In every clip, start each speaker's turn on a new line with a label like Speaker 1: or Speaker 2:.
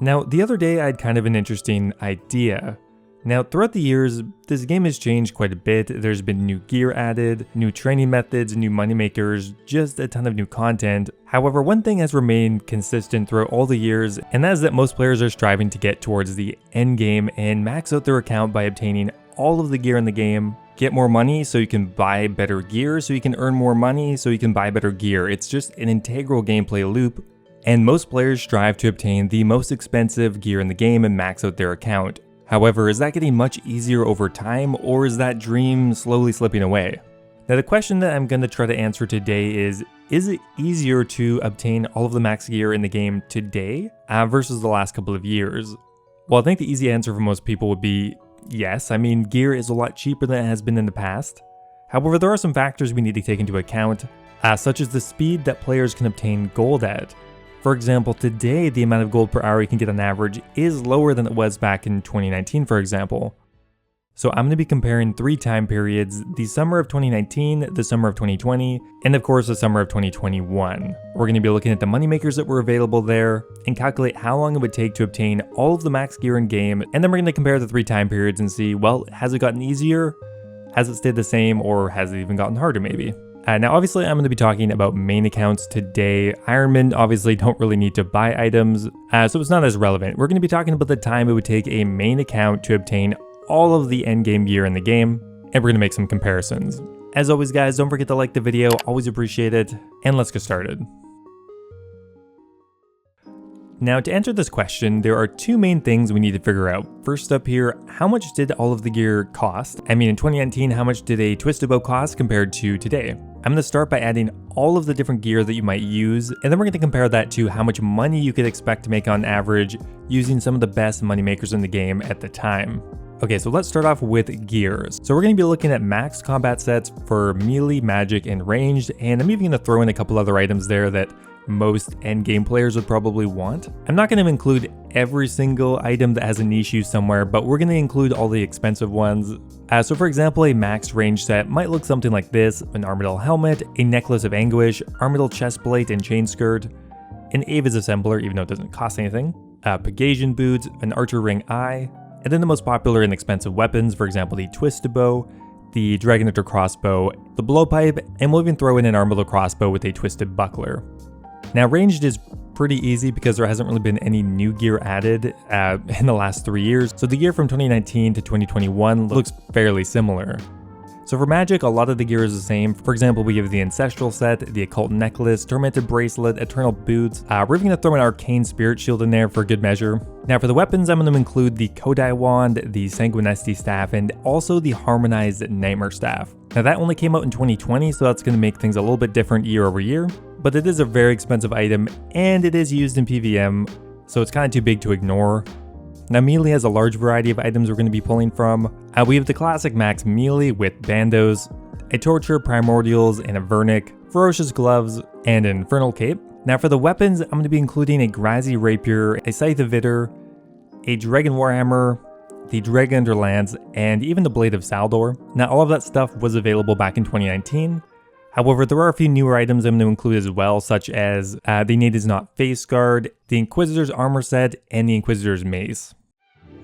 Speaker 1: Now, the other day I had kind of an interesting idea. Now, throughout the years, this game has changed quite a bit. There's been new gear added, new training methods, new moneymakers, just a ton of new content. However, one thing has remained consistent throughout all the years, and that is that most players are striving to get towards the end game and max out their account by obtaining all of the gear in the game, get more money so you can buy better gear, so you can earn more money so you can buy better gear. It's just an integral gameplay loop, and most players strive to obtain the most expensive gear in the game and max out their account. However, is that getting much easier over time, or is that dream slowly slipping away? Now, the question that I'm going to try to answer today is it easier to obtain all of the max gear in the game today versus the last couple of years? Well, I think the easy answer for most people would be yes. I mean, gear is a lot cheaper than it has been in the past. However, there are some factors we need to take into account, such as the speed that players can obtain gold at. For example, today the amount of gold per hour you can get on average is lower than it was back in 2019, for example. So I'm going to be comparing 3 time periods: the summer of 2019, the summer of 2020, and of course the summer of 2021. We're going to be looking at the moneymakers that were available there and calculate how long it would take to obtain all of the max gear in game, and then we're going to compare the 3 time periods and see, well, has it gotten easier? Has it stayed the same, or has it even gotten harder maybe? Now obviously I'm going to be talking about main accounts today. Ironmen obviously don't really need to buy items, so it's not as relevant. We're going to be talking about the time it would take a main account to obtain all of the endgame gear in the game, and we're going to make some comparisons. As always guys, don't forget to like the video, always appreciate it, and let's get started. Now, to answer this question, there are 2 main things we need to figure out. First up here, how much did all of the gear cost? I mean, in 2019, how much did a twisted bow cost compared to today? I'm going to start by adding all of the different gear that you might use, and then we're going to compare that to how much money you could expect to make on average using some of the best moneymakers in the game at the time. Okay, so let's start off with gears. So we're going to be looking at max combat sets for melee, magic, and ranged, and I'm even going to throw in a couple other items there that most endgame players would probably want. I'm not going to include every single item that has a niche use somewhere, but we're going to include all the expensive ones. So for example, a max range set might look something like this: an Armadyl helmet, a necklace of anguish, Armadyl chestplate and chain skirt, an Avis assembler even though it doesn't cost anything, Pegasian boots, an archer ring eye, and then the most popular and expensive weapons, for example the twisted bow, the dragon hunter crossbow, the blowpipe, and we'll even throw in an Armadyl crossbow with a twisted buckler. Now ranged is pretty easy because there hasn't really been any new gear added in the last 3 years, so the gear from 2019 to 2021 looks fairly similar. So for magic, a lot of the gear is the same. For example, we have the ancestral set, the occult necklace, tormented bracelet, eternal boots. We're even going to throw an arcane spirit shield in there for good measure. Now for the weapons, I'm going to include the Kodai wand, the sanguinesti staff, and also the harmonized nightmare staff. Now that only came out in 2020, so that's going to make things a little bit different year over year, but it is a very expensive item and it is used in PVM, so it's kind of too big to ignore. Now melee has a large variety of items we're going to be pulling from. We have the classic max melee with bandos, a torture, primordials, and a vernic, ferocious gloves, and an infernal cape. Now for the weapons, I'm going to be including a Grazi rapier, a scythe of Vitor, a dragon warhammer, the dragon underlands, and even the blade of Saldor. Now all of that stuff was available back in 2019. However, there are a few newer items I'm going to include as well, such as the Natives Not Face Guard, the Inquisitor's armor set, and the Inquisitor's mace.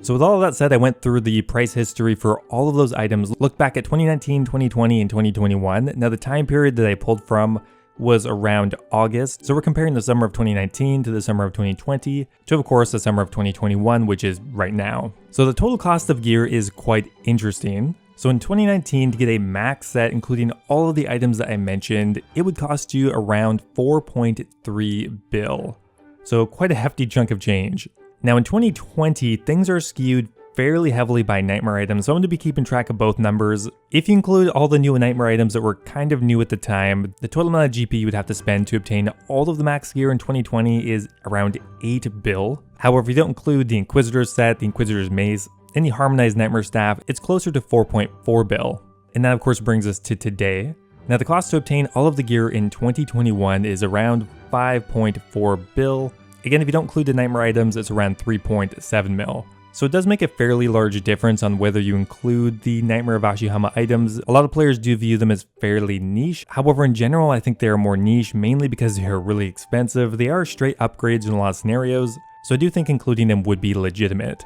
Speaker 1: So with all of that said, I went through the price history for all of those items, looked back at 2019, 2020, and 2021. Now the time period that I pulled from was around August, so we're comparing the summer of 2019 to the summer of 2020 to, of course, the summer of 2021, which is right now. So the total cost of gear is quite interesting. So in 2019, to get a max set, including all of the items that I mentioned, it would cost you around 4.3 bill. So quite a hefty chunk of change. Now in 2020, things are skewed fairly heavily by nightmare items, so I'm going to be keeping track of both numbers. If you include all the new nightmare items that were kind of new at the time, the total amount of GP you would have to spend to obtain all of the max gear in 2020 is around 8 bill. However, if you don't include the Inquisitor's set, the Inquisitor's mace, and the harmonized nightmare staff, it's closer to 4.4 bill. And that of course brings us to today. Now the cost to obtain all of the gear in 2021 is around 5.4 bill. Again, if you don't include the nightmare items, it's around 3.7 mil. So it does make a fairly large difference on whether you include the Nightmare of Ashihama items. A lot of players do view them as fairly niche. However, in general, I think they are more niche mainly because they are really expensive. They are straight upgrades in a lot of scenarios. so I do think including them would be legitimate.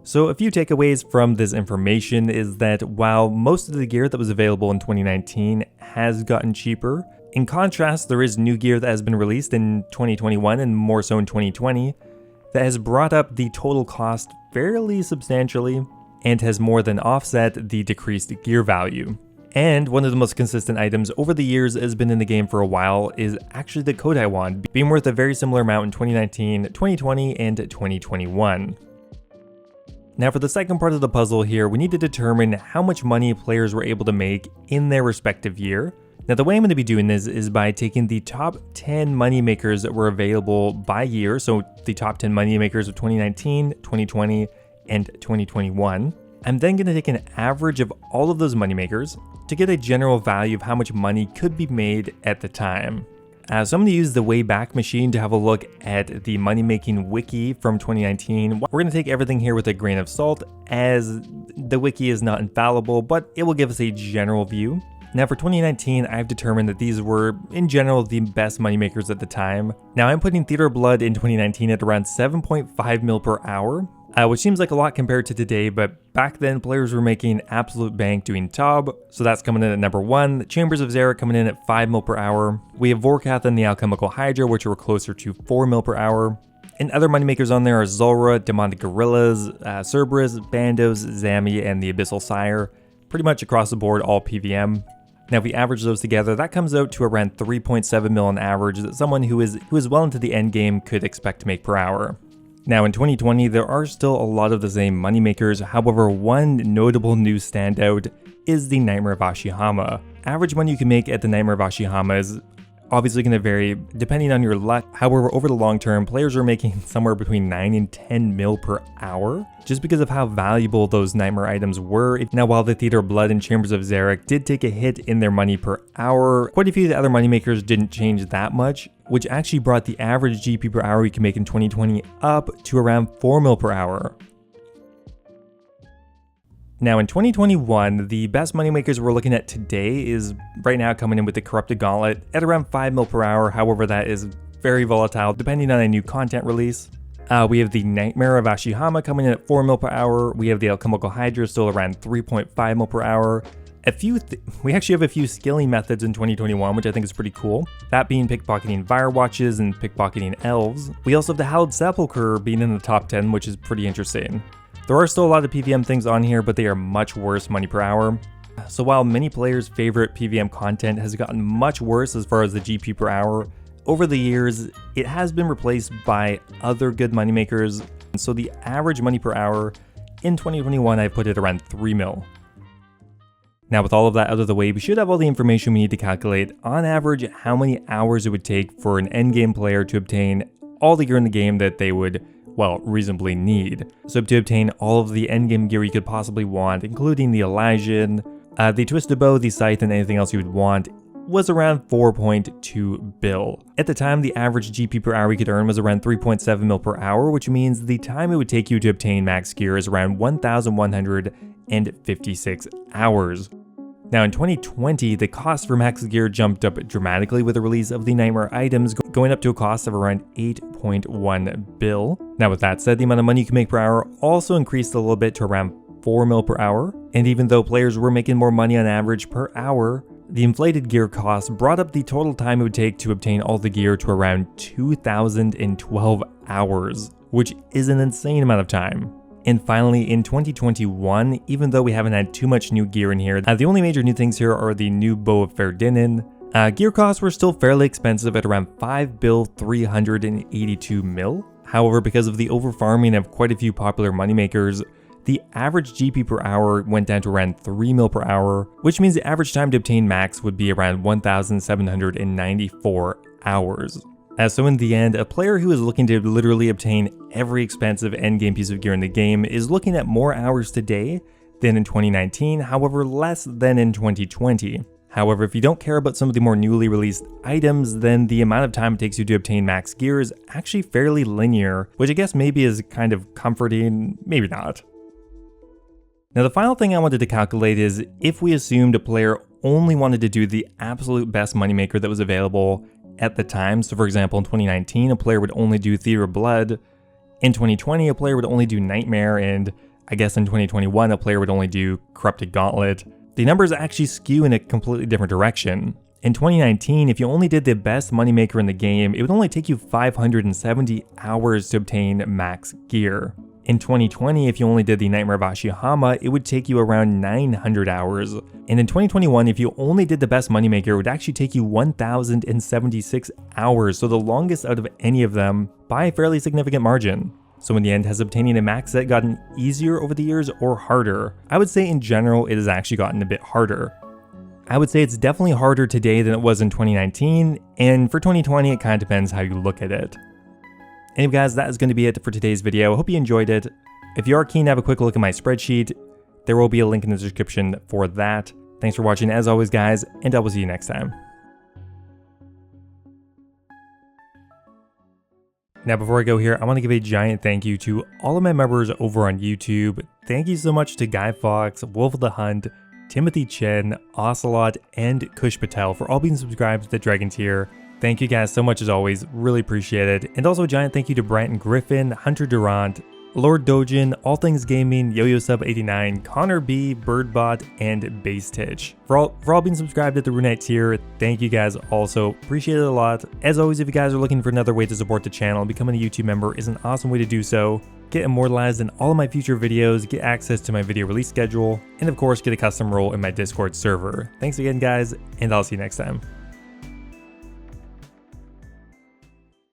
Speaker 1: So a few takeaways from this information is that while most of the gear that was available in 2019 has gotten cheaper, in contrast, there is new gear that has been released in 2021 and more so in 2020 that has brought up the total cost fairly substantially and has more than offset the decreased gear value. And one of the most consistent items over the years has been in the game for a while is actually the Kodai wand, being worth a very similar amount in 2019, 2020, and 2021. Now for the second part of the puzzle here, we need to determine how much money players were able to make in their respective year. Now the way I'm going to be doing this is by taking the top 10 money makers that were available by year, so the top 10 money makers of 2019, 2020, and 2021. I'm then going to take an average of all of those money makers to get a general value of how much money could be made at the time. So I'm going to use the Wayback Machine to have a look at the money-making wiki from 2019. We're going to take everything here with a grain of salt, as the wiki is not infallible, but it will give us a general view. Now for 2019, I've determined that these were, in general, the best moneymakers at the time. Now I'm putting Theater of Blood in 2019 at around 7.5 mil per hour, which seems like a lot compared to today, but back then players were making absolute bank doing Tob, so that's coming in at number 1. Chambers of Xeric coming in at 5 mil per hour. We have Vorkath and the Alchemical Hydra, which were closer to 4 mil per hour. And other moneymakers on there are Zulrah, Demonic Gorillas, Cerberus, Bandos, Zami, and the Abyssal Sire. Pretty much across the board, all PVM. Now if we average those together, that comes out to around 3.7 mil on average that someone who is well into the end game could expect to make per hour. Now in 2020, there are still a lot of the same moneymakers, however one notable new standout is the Nightmare of Ashihama. Average money you can make at the Nightmare of Ashihama is obviously going to vary depending on your luck. However, over the long term, players are making somewhere between 9 and 10 mil per hour, just because of how valuable those Nightmare items were. Now, while the Theater of Blood and Chambers of Xeric did take a hit in their money per hour, quite a few of the other moneymakers didn't change that much, which actually brought the average GP per hour you can make in 2020 up to around 4 mil per hour. Now in 2021, the best moneymakers we're looking at today is right now coming in with the Corrupted Gauntlet at around 5 mil per hour. However, that is very volatile depending on a new content release. We have the Nightmare of Ashihama coming in at 4 mil per hour. We have the Alchemical Hydra still around 3.5 mil per hour. We actually have a few skilling methods in 2021, which I think is pretty cool. That being pickpocketing Firewatches and pickpocketing Elves. We also have the Hallowed Sepulchre being in the top 10, which is pretty interesting. There are still a lot of PVM things on here, but they are much worse money per hour. So while many players' favorite PVM content has gotten much worse as far as the GP per hour, over the years, it has been replaced by other good moneymakers. So the average money per hour in 2021, I put it around 3 mil. Now with all of that out of the way, we should have all the information we need to calculate on average how many hours it would take for an endgame player to obtain all the gear in the game that they would, well, reasonably need. So to obtain all of the endgame gear you could possibly want, including the Elysian, the Twisted Bow, the Scythe, and anything else you would want, was around 4.2 bill. At the time, the average GP per hour you could earn was around 3.7 mil per hour, which means the time it would take you to obtain max gear is around 1,156 hours. Now in 2020, the cost for max gear jumped up dramatically with the release of the Nightmare items, going up to a cost of around 8.1 bill. Now with that said, the amount of money you can make per hour also increased a little bit to around 4 mil per hour. And even though players were making more money on average per hour, the inflated gear cost brought up the total time it would take to obtain all the gear to around 2,012 hours, which is an insane amount of time. And finally, in 2021, even though we haven't had too much new gear in here, the only major new things here are the new Bow of Ferdinand. Gear costs were still fairly expensive at around 5 bill 382 mil. However, because of the overfarming of quite a few popular moneymakers, the average GP per hour went down to around 3 mil per hour, which means the average time to obtain max would be around 1,794 hours. So in the end, a player who is looking to literally obtain every expensive endgame piece of gear in the game is looking at more hours today than in 2019, however less than in 2020. However, if you don't care about some of the more newly released items, then the amount of time it takes you to obtain max gear is actually fairly linear, which I guess maybe is kind of comforting, maybe not. Now the final thing I wanted to calculate is if we assumed a player only wanted to do the absolute best moneymaker that was available at the time. So for example, in 2019, a player would only do Theater of Blood. In 2020, a player would only do Nightmare, and I guess in 2021, a player would only do Corrupted Gauntlet. The numbers actually skew in a completely different direction. In 2019, if you only did the best moneymaker in the game, it would only take you 570 hours to obtain max gear. In 2020, if you only did the Nightmare of Ashihama, it would take you around 900 hours. And in 2021, if you only did the best moneymaker, it would actually take you 1,076 hours, so the longest out of any of them by a fairly significant margin. So in the end, has obtaining a max set gotten easier over the years or harder? I would say in general, it has actually gotten a bit harder. I would say it's definitely harder today than it was in 2019, and for 2020, it kind of depends how you look at it. Anyway guys, that is going to be it for today's video. I hope you enjoyed it. If you are keen to have a quick look at my spreadsheet, there will be a link in the description for that. Thanks for watching as always guys, and I will see you next time. Now before I go here, I want to give a giant thank you to all of my members over on YouTube. Thank you so much to Guy Fox, Wolf of the Hunt, Timothy Chen, Ocelot, and Kush Patel for all being subscribed to the Dragon tier. Thank you guys so much as always, really appreciate it. And also a giant thank you to Branton Griffin, Hunter Durant, Lord Dojin, All Things Gaming, Yo-Yo Sub 89, Connor B, Birdbot, and Base Titch. For all being subscribed at the Runite tier, thank you guys also, appreciate it a lot. As always, if you guys are looking for another way to support the channel, becoming a YouTube member is an awesome way to do so. Get immortalized in all of my future videos, get access to my video release schedule, and of course get a custom role in my Discord server. Thanks again guys, and I'll see you next time.